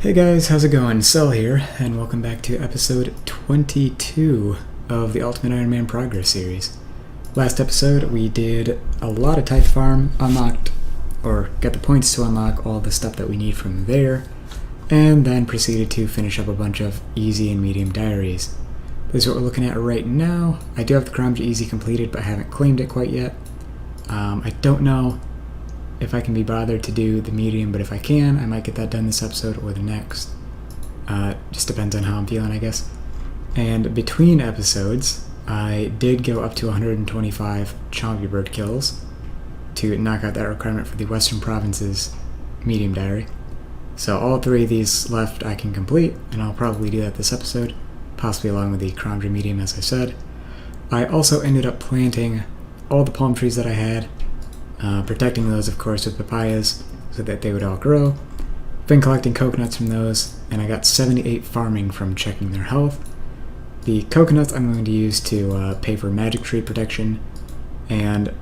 Hey guys, how's it going? Cell here, and welcome back to episode 22 of the Ultimate Ironman Progress series. Last episode, we did a lot of type farm, unlocked, or got the points to unlock all the stuff that we need from there, and then proceeded to finish up a bunch of easy and medium diaries. This is what we're looking at right now. I do have the Cramja Easy completed, but I haven't claimed it quite yet. I don't know if I can be bothered to do the medium, but if I can, I might get that done this episode or the next. Just depends on how I'm feeling, I guess. And between episodes, I did go up to 125 Chompy Bird kills to knock out that requirement for the Western Province's medium diary. So all three of these left I can complete, and I'll probably do that this episode, possibly along with the Cramja medium, as I said. I also ended up planting all the palm trees that I had, protecting those, of course, with papayas so that they would all grow. Been collecting coconuts from those, and I got 78 farming from checking their health. The coconuts I'm going to use to pay for magic tree protection, and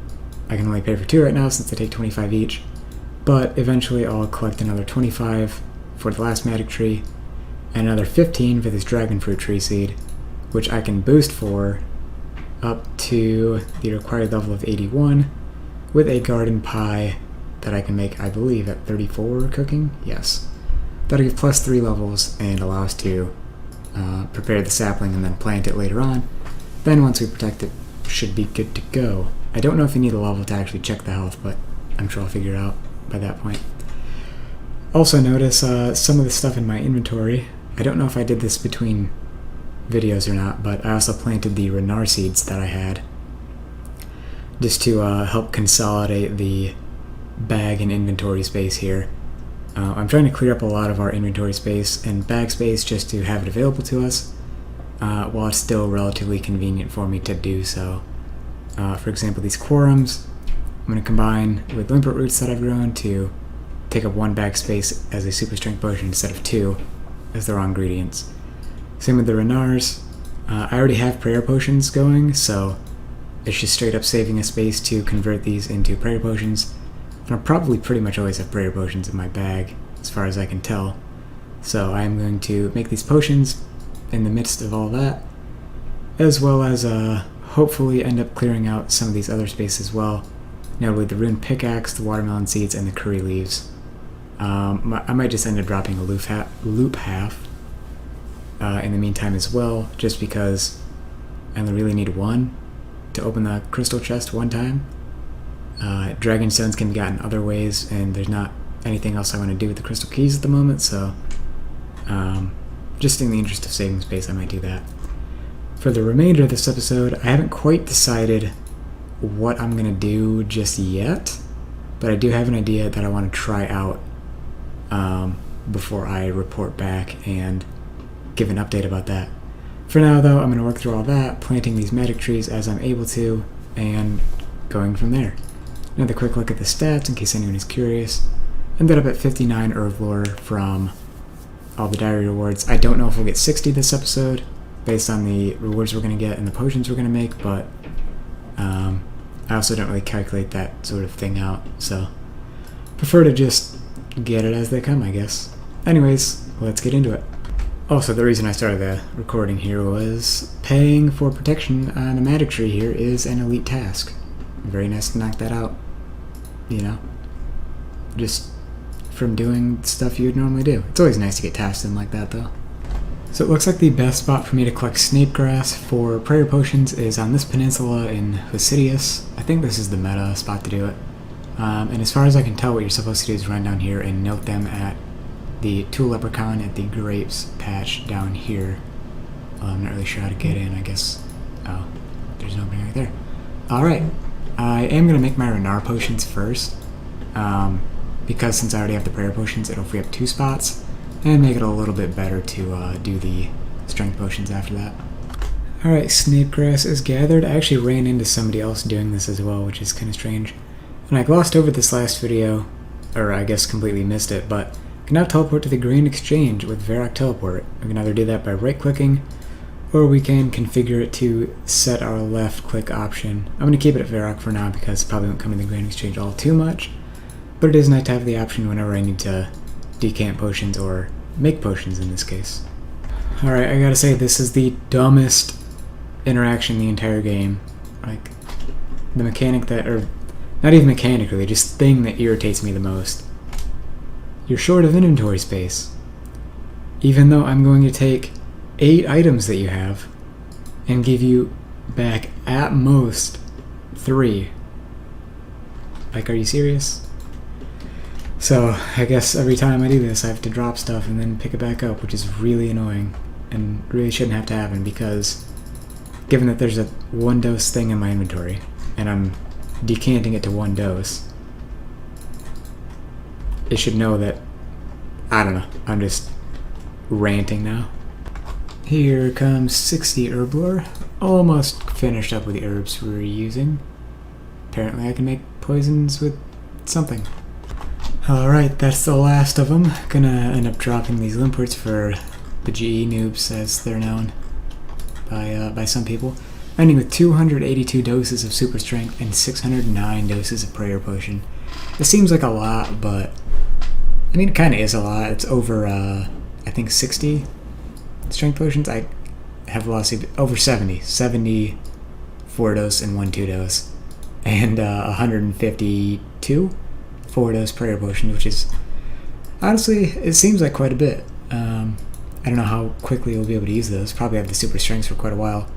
I can only pay for 2 right now since they take 25 each, but eventually I'll collect another 25 for the last magic tree, and another 15 for this dragon fruit tree seed, which I can boost for up to the required level of 81, with a garden pie that I can make, I believe, at 34 cooking. Yes. That'll give plus 3 levels and allow us to prepare the sapling and then plant it later on. Then once we protect it, should be good to go. I don't know if you need a level to actually check the health, but I'm sure I'll figure it out by that point. Also notice some of the stuff in my inventory. I don't know if I did this between videos or not, but I also planted the Lunar seeds that I had, just to help consolidate the bag and inventory space here. I'm trying to clear up a lot of our inventory space and bag space just to have it available to us, while it's still relatively convenient for me to do so. For example, these quorums, I'm going to combine with limpet roots that I've grown to take up 1 bag space as a super strength potion instead of 2 as the raw ingredients. Same with the Renars. I already have prayer potions going, so it's just straight up saving a space to convert these into prayer potions. And I'll probably pretty much always have prayer potions in my bag, as far as I can tell. So I'm going to make these potions in the midst of all that, as well as hopefully end up clearing out some of these other spaces as well, notably the rune pickaxe, the watermelon seeds, and the curry leaves. I might just end up dropping a loop half in the meantime as well, just because I only really need 1 to open the crystal chest 1 time. Dragon stones can be gotten other ways, and there's not anything else I want to do with the crystal keys at the moment, so just in the interest of saving space, I might do that. For the remainder of this episode, I haven't quite decided what I'm going to do just yet, but I do have an idea that I want to try out before I report back and give an update about that. For now, though, I'm going to work through all that, planting these magic trees as I'm able to, and going from there. Another quick look at the stats, in case anyone is curious. Ended up at 59 Herblore from all the diary rewards. I don't know if we'll get 60 this episode, based on the rewards we're going to get and the potions we're going to make, but I also don't really calculate that sort of thing out, so prefer to just get it as they come, I guess. Anyways, let's get into it. Also, the reason I started the recording here was paying for protection on a magic tree here is an elite task. Very nice to knock that out, you know, just from doing stuff you would normally do. It's always nice to get tasks in like that, though. So it looks like the best spot for me to collect snape grass for prayer potions is on this peninsula in Thucydides. I think this is the meta spot to do it. And as far as I can tell, what you're supposed to do is run down here and note them at the tool leprechaun at the grapes patch down here. I'm not really sure how to get in, I guess. Oh, there's an opening right there. Alright, I am going to make my Lunar potions first, because since I already have the prayer potions, it'll free up 2 spots, and make it a little bit better to do the strength potions after that. Alright, snape grass is gathered. I actually ran into somebody else doing this as well, which is kind of strange. And I glossed over this last video, or I guess completely missed it, but can now teleport to the Grand Exchange with Varrock Teleport. We can either do that by right-clicking, or we can configure it to set our left-click option. I'm going to keep it at Varrock for now because it probably won't come in the Grand Exchange all too much, but it is nice to have the option whenever I need to decant potions or make potions in this case. Alright, I gotta say, this is the dumbest interaction in the entire game. Like, the mechanic that, or not even mechanic really, just thing that irritates me the most. You're short of inventory space. Even though I'm going to take 8 items that you have and give you back at most 3. Like, are you serious? So, I guess every time I do this, I have to drop stuff and then pick it back up, which is really annoying and really shouldn't have to happen because given that there's a 1 dose thing in my inventory and I'm decanting it to 1 dose, it should know that, I don't know, I'm just ranting now. Here comes 60 Herblore. Almost finished up with the herbs we're using. Apparently I can make poisons with something. Alright, that's the last of them. Gonna end up dropping these limports for the GE noobs, as they're known by some people. Ending with 282 doses of super strength and 609 doses of prayer potion. This seems like a lot, but I mean, it kind of is a lot. It's over, I think 60 strength potions. I have velocity over 70. 70 4-dose and 1 2-dose. And 152 4-dose prayer potion, which is, honestly, it seems like quite a bit. I don't know how quickly we'll be able to use those. Probably have the super strengths for quite a while.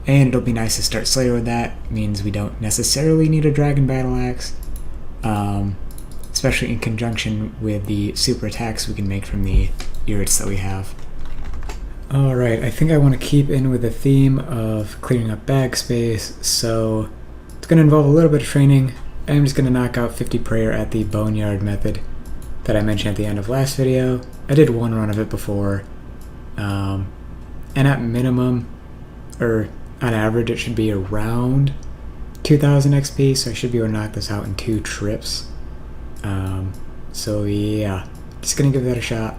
And it'll be nice to start Slayer with that. It means we don't necessarily need a Dragon Battle Axe. Especially in conjunction with the super attacks we can make from the yurts that we have. Alright, I think I want to keep in with the theme of clearing up bag space, so it's going to involve a little bit of training. I'm just going to knock out 50 prayer at the Boneyard method that I mentioned at the end of last video. I did 1 run of it before, and at minimum, or on average, it should be around 2000 XP, so I should be able to knock this out in 2 trips. So yeah, just gonna give that a shot.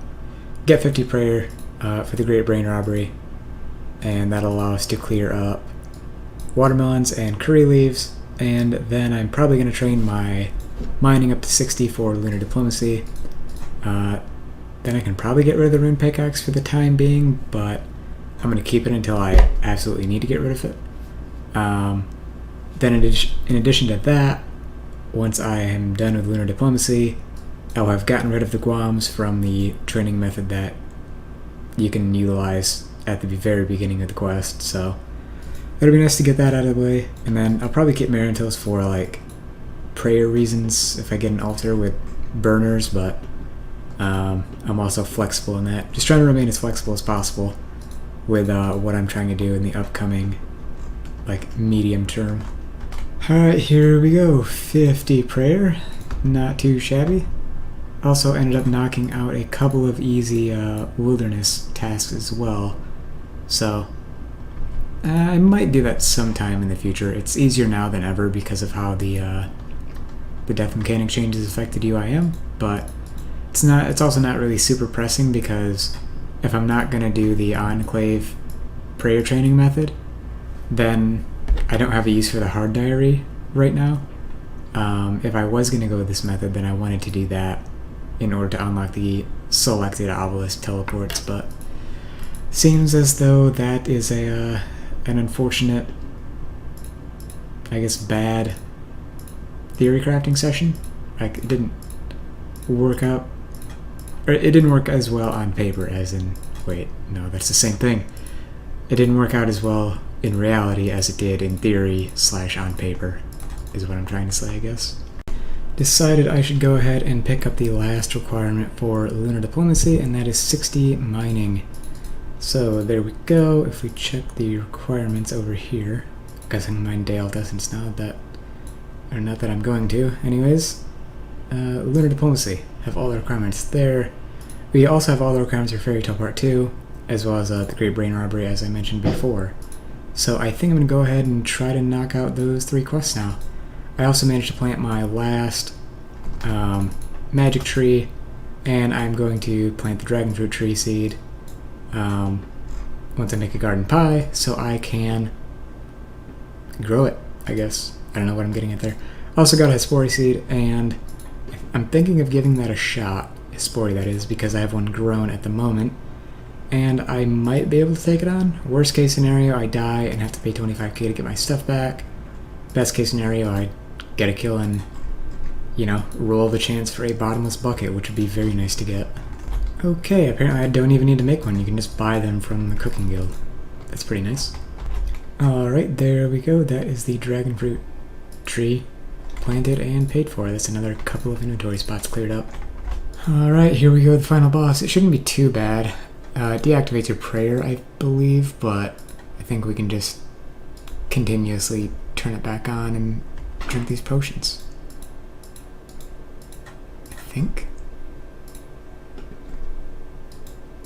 Get 50 prayer for the Great Brain Robbery, and that'll allow us to clear up watermelons and curry leaves, and then I'm probably gonna train my mining up to 60 for Lunar Diplomacy. Then I can probably get rid of the rune pickaxe for the time being, but I'm gonna keep it until I absolutely need to get rid of it. Then in addition to that, once I am done with Lunar Diplomacy, I'll have gotten rid of the Guams from the training method that you can utilize at the very beginning of the quest, so it'll be nice to get that out of the way. And then I'll probably keep Marintills for like prayer reasons if I get an altar with burners, but I'm also flexible in that. Just trying to remain as flexible as possible with what I'm trying to do in the upcoming like medium term. Alright, here we go. 50 prayer. Not too shabby. Also ended up knocking out a couple of easy wilderness tasks as well. So I might do that sometime in the future. It's easier now than ever because of how the death mechanic changes affected UIM, but it's also not really super pressing because if I'm not gonna do the Enclave prayer training method, then I don't have a use for the hard diary right now. If I was going to go with this method, then I wanted to do that in order to unlock the selected obelisk teleports, but seems as though that is an unfortunate, I guess, bad theory crafting session. Like, it didn't work out, or it didn't work as well on paper as in, wait, no, that's the same thing. It didn't work out as well in reality as it did in theory / on paper, is what I'm trying to say, I guess. Decided I should go ahead and pick up the last requirement for Lunar Diplomacy, and that is 60 mining. So there we go. If we check the requirements over here, guessing mine Dale doesn't know that, or not that I'm going to. Anyways, Lunar Diplomacy, have all the requirements there. We also have all the requirements for Fairy Tale Part 2, as well as the Great Brain Robbery, as I mentioned before. So I think I'm going to go ahead and try to knock out those 3 quests now. I also managed to plant my last magic tree, and I'm going to plant the dragon fruit tree seed once I make a garden pie, so I can grow it, I guess. I don't know what I'm getting at there. Also got a Hespori seed, and I'm thinking of giving that a shot Hesperia that is, because I have one grown at the moment, and I might be able to take it on. Worst case scenario, I die and have to pay 25k to get my stuff back. Best case scenario, I get a kill and, roll the chance for a bottomless bucket, which would be very nice to get. Okay, apparently I don't even need to make one. You can just buy them from the cooking guild. That's pretty nice. Alright, there we go. That is the dragon fruit tree planted and paid for. That's another couple of inventory spots cleared up. Alright, here we go, the final boss. It shouldn't be too bad. It deactivates your prayer, I believe, but I think we can just continuously turn it back on and drink these potions. I think.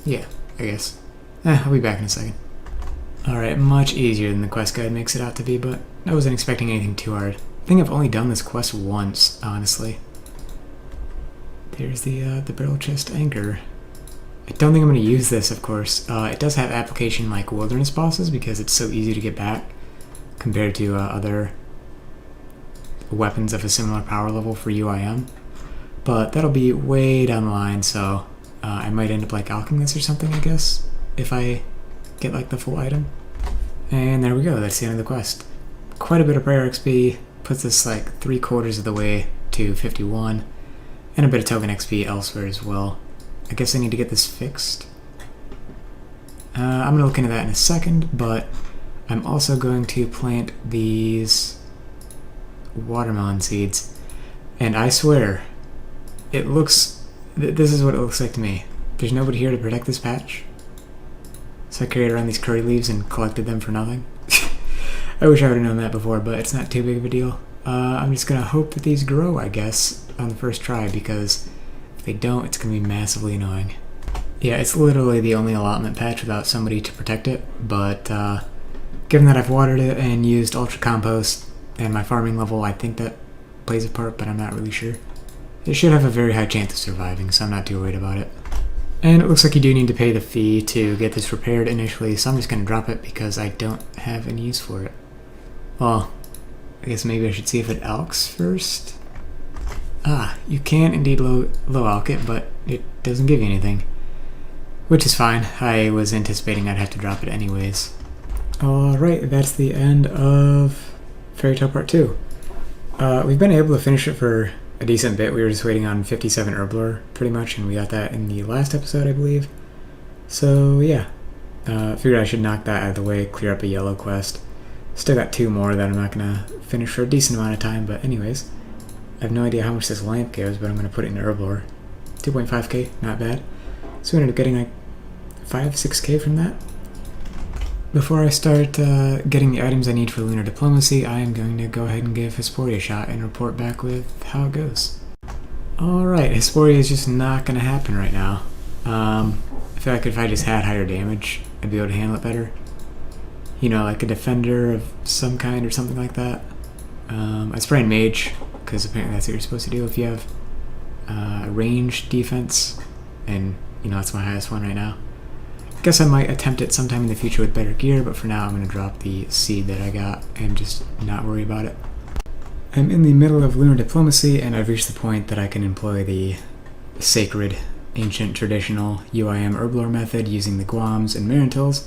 Yeah, I guess. I'll be back in a second. Alright, much easier than the quest guide makes it out to be, but I wasn't expecting anything too hard. I think I've only done this quest once, honestly. There's the barrel chest anchor. I don't think I'm going to use this, of course. It does have application like wilderness bosses because it's so easy to get back compared to other weapons of a similar power level for UIM. But that'll be way down the line, so I might end up like alcheming this or something, I guess, if I get like the full item. And there we go, that's the end of the quest. Quite a bit of prayer XP, puts us like 3/4 of the way to 51, and a bit of token XP elsewhere as well. I guess I need to get this fixed. I'm going to look into that in a second, but I'm also going to plant these watermelon seeds. And I swear, it looks... this is what it looks like to me. There's nobody here to protect this patch. So I carried around these curry leaves and collected them for nothing. I wish I would have known that before, but it's not too big of a deal. I'm just going to hope that these grow, I guess, on the first try, because if they don't, it's going to be massively annoying. Yeah, it's literally the only allotment patch without somebody to protect it, but given that I've watered it and used Ultra Compost and my farming level, I think that plays a part, but I'm not really sure. It should have a very high chance of surviving, so I'm not too worried about it. And it looks like you do need to pay the fee to get this repaired initially, so I'm just going to drop it because I don't have any use for it. Well, I guess maybe I should see if it alks first. You can indeed low alk it, but it doesn't give you anything. Which is fine. I was anticipating I'd have to drop it anyways. Alright, that's the end of Fairy Tale Part 2. We've been able to finish it for a decent bit. We were just waiting on 57 Herblore, pretty much, and we got that in the last episode, I believe. So, yeah. Figured I should knock that out of the way, clear up a yellow quest. Still got 2 more that I'm not going to finish for a decent amount of time, but anyways. I have no idea how much this lamp gives, but I'm going to put it in Herblore. 2.5k, not bad. So we ended up getting like 5-6k from that. Before I start getting the items I need for Lunar Diplomacy, I am going to go ahead and give Hesperia a shot and report back with how it goes. Alright, Hesperia is just not going to happen right now. I feel like if I just had higher damage, I'd be able to handle it better. You know, like a defender of some kind or something like that. I sprayed mage, because apparently that's what you're supposed to do if you have range defense, and you know, that's my highest one right now. Guess I might attempt it sometime in the future with better gear, but for now I'm going to drop the seed that I got and just not worry about it. I'm in the middle of Lunar Diplomacy, and I've reached the point that I can employ the sacred, ancient, traditional UIM Herblore method using the Guams and Marintils.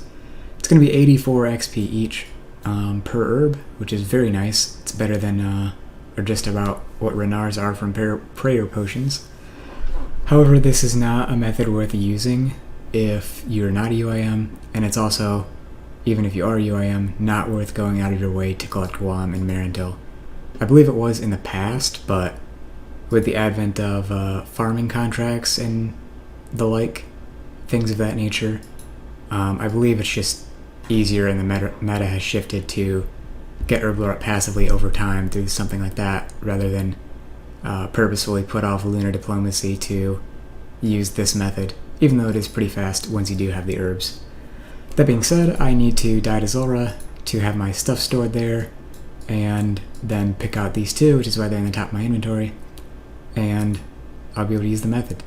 It's going to be 84 XP each per herb, which is very nice. It's better than, or just about what Renars are from prayer potions. However, this is not a method worth using if you're not a UIM, and it's also, even if you are a UIM, not worth going out of your way to collect Guam and Marintil. I believe it was in the past, but with the advent of farming contracts and the like, things of that nature, I believe it's just easier and the meta has shifted to get Herblore up passively over time through something like that, rather than purposefully put off Lunar Diplomacy to use this method, even though it is pretty fast once you do have the herbs. That being said, I need to die to Zulrah to have my stuff stored there, and then pick out these 2, which is why they're in the top of my inventory, and I'll be able to use the method.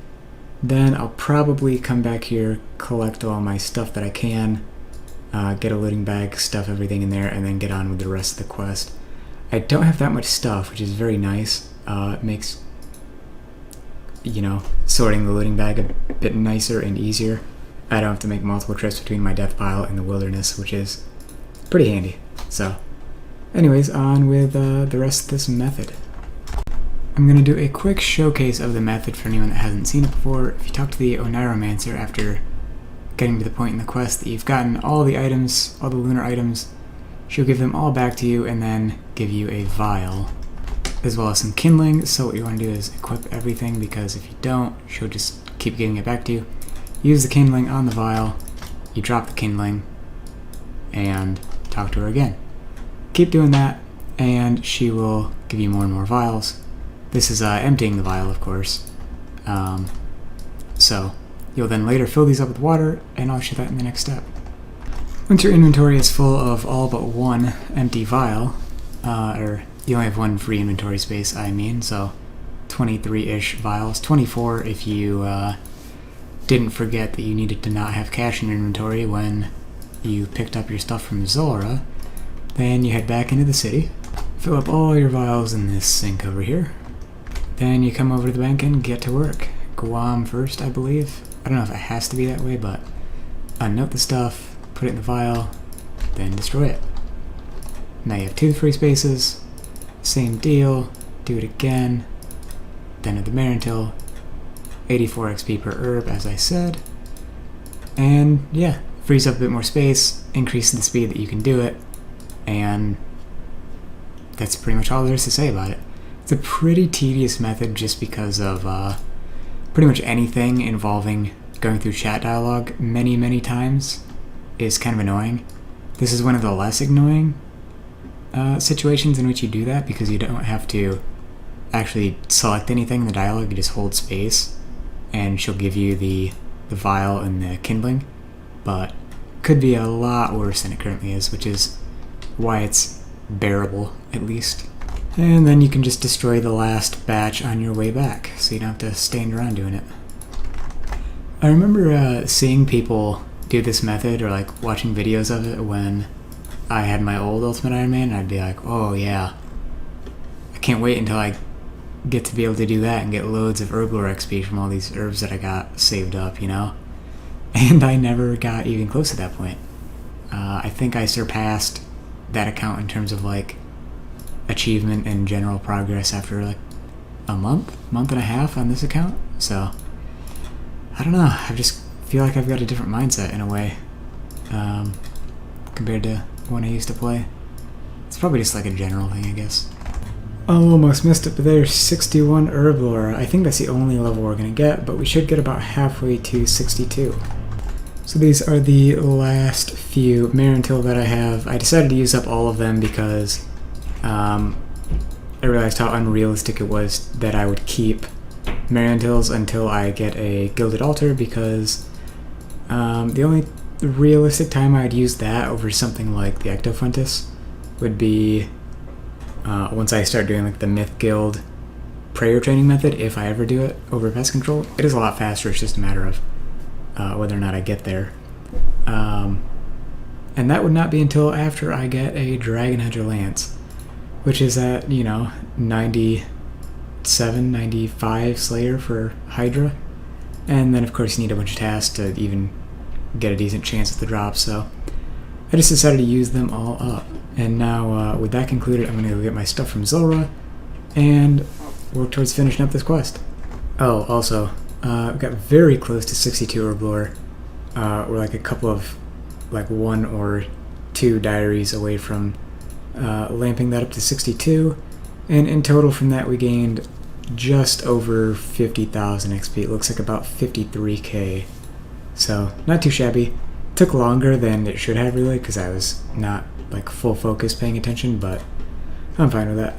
Then I'll probably come back here, collect all my stuff that I can, get a looting bag, stuff everything in there, and then get on with the rest of the quest. I don't have that much stuff, which is very nice. It makes sorting the looting bag a bit nicer and easier. I don't have to make multiple trips between my death pile and the wilderness, which is pretty handy. So, anyways, on with the rest of this method. I'm going to do a quick showcase of the method for anyone that hasn't seen it before. If you talk to the Oneiromancer after getting to the point in the quest that you've gotten all the items, all the lunar items, she'll give them all back to you and then give you a vial, as well as some kindling. So what you want to do is equip everything, because if you don't, she'll just keep giving it back to you. Use the kindling on the vial, you drop the kindling, and talk to her again. Keep doing that, and she will give you more and more vials. This is emptying the vial, of course. So you'll then later fill these up with water, and I'll show that in the next step. Once your inventory is full of all but one empty vial, or you only have one free inventory space, so 23-ish vials, 24 if you didn't forget that you needed to not have cash in your inventory when you picked up your stuff from Zora, then you head back into the city, fill up all your vials in this sink over here. Then you come over to the bank and get to work. Guam first, I believe. I don't know if it has to be that way, but unnote the stuff, put it in the vial, then destroy it. Now you have 2 free spaces, same deal, do it again, then at the Marintil, 84 XP per herb, as I said, and yeah, frees up a bit more space, increases the speed that you can do it, and that's pretty much all there is to say about it. It's a pretty tedious method just because of pretty much anything involving going through chat dialogue many times is kind of annoying. This is one of the less annoying situations in which you do that, because you don't have to actually select anything in the dialogue. You just hold space and she'll give you the vial and the kindling, but could be a lot worse than it currently is, which is why it's bearable, at least. And then you can just destroy the last batch on your way back, so you don't have to stand around doing it. I remember seeing people do this method, or like watching videos of it when I had my old Ultimate Iron Man, and I'd be like, oh yeah, I can't wait until I get to be able to do that and get loads of Herblore XP from all these herbs that I got saved up, And I never got even close to that point. I think I surpassed that account in terms of like achievement and general progress after like a month and a half on this account. So I don't know, I just feel like I've got a different mindset in a way compared to when I used to play. It's probably just like a general thing, I guess. Almost missed it, but there's 61 Herblore. I think that's the only level we're gonna get, but we should get about halfway to 62. So these are the last few Marintil that I have. I decided to use up all of them because I realized how unrealistic it was that I would keep Marintils until I get a Gilded Altar, because the only realistic time I'd use that over something like the Ectophantus would be once I start doing like the Myth Guild prayer training method, if I ever do it over pest control. It is a lot faster, it's just a matter of whether or not I get there. And that would not be until after I get a Dragon Hunter Lance, which is at, 97, 95 Slayer for Hydra. And then of course you need a bunch of tasks to even get a decent chance at the drop, so I just decided to use them all up. And now with that concluded, I'm going to go get my stuff from Zora and work towards finishing up this quest. Oh, also, we got very close to 62 Herblore. We're like a couple of, like 1 or 2 diaries away from lamping that up to 62, and in total from that we gained just over 50,000 XP. It looks like about 53k, so not too shabby. Took longer than it should have, really, because I was not like full focus paying attention, but I'm fine with that.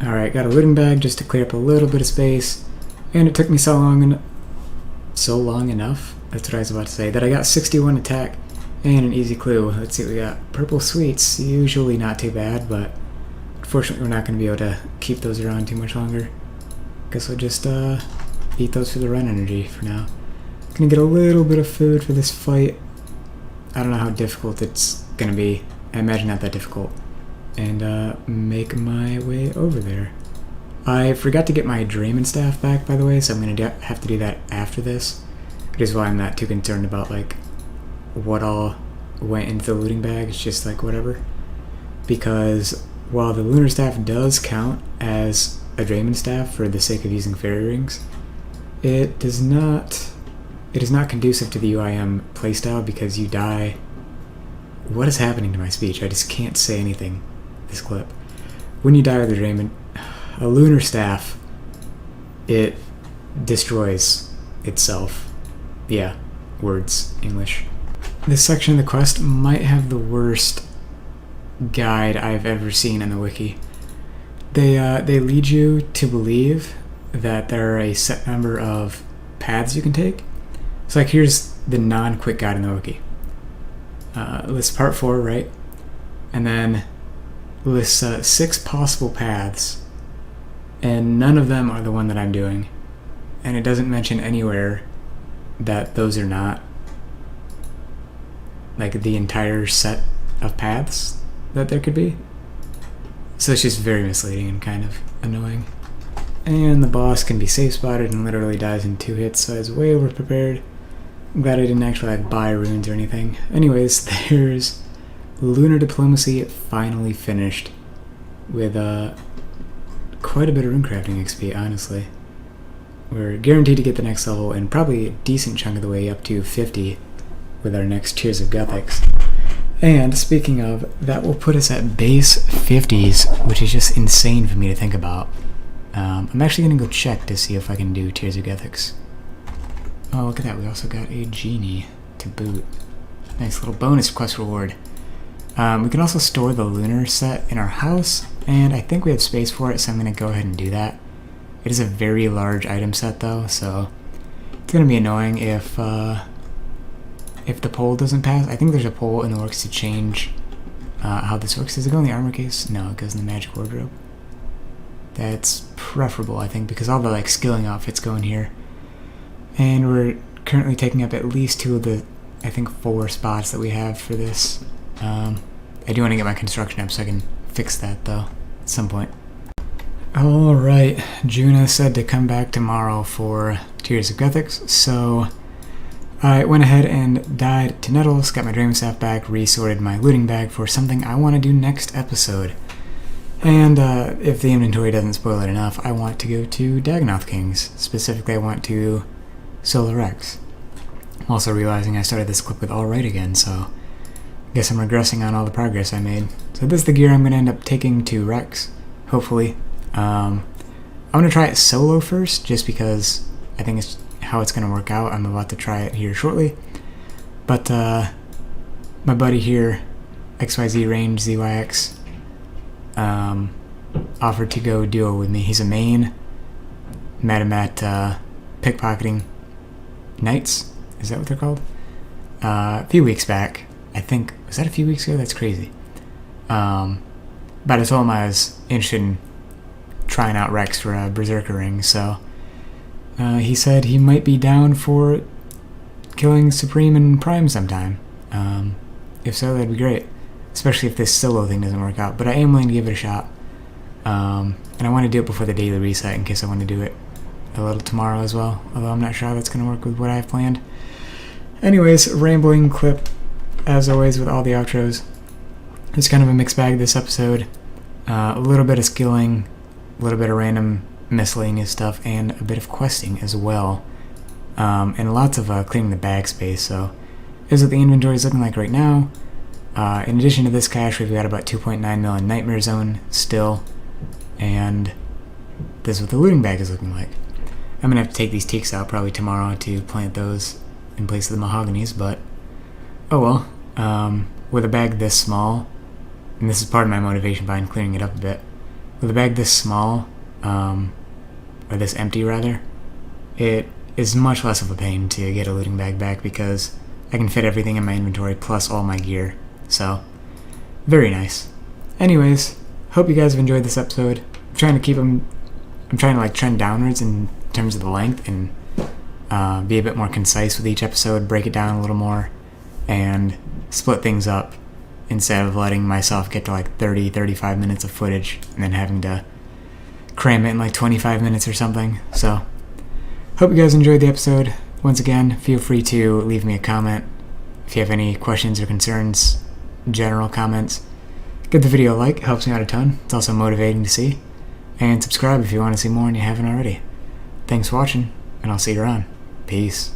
Alright, got a looting bag just to clear up a little bit of space, and it took me so long enough, that's what I was about to say, that I got 61 attack and an easy clue. Let's see what we got. Purple sweets, usually not too bad, but unfortunately we're not going to be able to keep those around too much longer. Guess we'll just eat those for the run energy for now. Gonna get a little bit of food for this fight. I don't know how difficult it's gonna be. I imagine not that difficult. And make my way over there. I forgot to get my Drayman staff back, by the way, so I'm going to have to do that after this. Which is why I'm not too concerned about, like, what all went into the looting bag. It's just, like, whatever. Because while the Lunar staff does count as a Drayman staff for the sake of using fairy rings, it is not conducive to the UIM playstyle because you die. What is happening to my speech? I just can't say anything this clip. When you die with a Drayman, a Lunar staff, it destroys itself. Yeah, words, English. This section of the quest might have the worst guide I've ever seen in the wiki. They lead you to believe that there are a set number of paths you can take. So like here's the non-quick guide in the wiki. Lists part 4, right? And then lists 6 possible paths, and none of them are the one that I'm doing. And it doesn't mention anywhere that those are not like the entire set of paths that there could be. So it's just very misleading and kind of annoying. And the boss can be safe spotted and literally dies in 2 hits, so I was way over prepared. I'm glad I didn't actually like buy runes or anything. Anyways, there's Lunar Diplomacy finally finished with quite a bit of runecrafting XP, honestly. We're guaranteed to get the next level and probably a decent chunk of the way up to 50 with our next Tears of Gothics. And speaking of, that will put us at base 50s, which is just insane for me to think about. I'm actually going to go check to see if I can do Tears of Gothics. Oh, look at that, we also got a genie to boot. Nice little bonus quest reward. We can also store the Lunar set in our house, and I think we have space for it, so I'm going to go ahead and do that. It is a very large item set, though, so it's going to be annoying if the poll doesn't pass. I think there's a poll in the works to change how this works. Does it go in the armor case? No, it goes in the magic wardrobe. That's preferable, I think, because all the like skilling outfits go in here. And we're currently taking up at least 2 of the, I think, 4 spots that we have for this. I do want to get my construction up so I can fix that, though, at some point. Alright, Juna said to come back tomorrow for Tears of Gothics, so I went ahead and died to Nettles, got my Dream Staff back, resorted my looting bag for something I want to do next episode. And if the inventory doesn't spoil it enough, I want to go to Dagonoth Kings. Specifically, I want to Solar Rex. I'm also realizing I started this clip with Alright again, so I guess I'm regressing on all the progress I made. So this is the gear I'm going to end up taking to Rex, hopefully. I'm going to try it solo first, just because I think it's how it's going to work out. I'm about to try it here shortly. But my buddy here, XYZ Range ZYX, offered to go duo with me. He's a main. Met him at Pickpocketing Nights. Is that what they're called? A few weeks back. I think, was that a few weeks ago? That's crazy. But I told him I was interested in trying out Rex for a Berserker ring, so he said he might be down for killing Supreme and Prime sometime. If so, that'd be great. Especially if this solo thing doesn't work out. But I am willing to give it a shot. And I want to do it before the daily reset in case I want to do it a little tomorrow as well. Although I'm not sure how that's going to work with what I have planned. Anyways, rambling clip, as always with all the outros. It's kind of a mixed bag this episode. A little bit of skilling, a little bit of random miscellaneous stuff, and a bit of questing as well. And lots of cleaning the bag space. So here's what the inventory is looking like right now. In addition to this cache, we've got about 2.9 mil in Nightmare Zone still. And this is what the looting bag is looking like. I'm going to have to take these teaks out probably tomorrow to plant those in place of the mahoganies, but oh well. With a bag this small, and this is part of my motivation behind clearing it up a bit, with a bag this small, or this empty rather, it is much less of a pain to get a looting bag back because I can fit everything in my inventory plus all my gear. So, very nice. Anyways, hope you guys have enjoyed this episode. I'm trying to like trend downwards in terms of the length and be a bit more concise with each episode, break it down a little more, and split things up instead of letting myself get to like 30-35 minutes of footage and then having to cram it in like 25 minutes or something. So, hope you guys enjoyed the episode. Once again, feel free to leave me a comment if you have any questions or concerns, general comments. Give the video a like, it helps me out a ton. It's also motivating to see. And subscribe if you want to see more and you haven't already. Thanks for watching, and I'll see you around. Peace.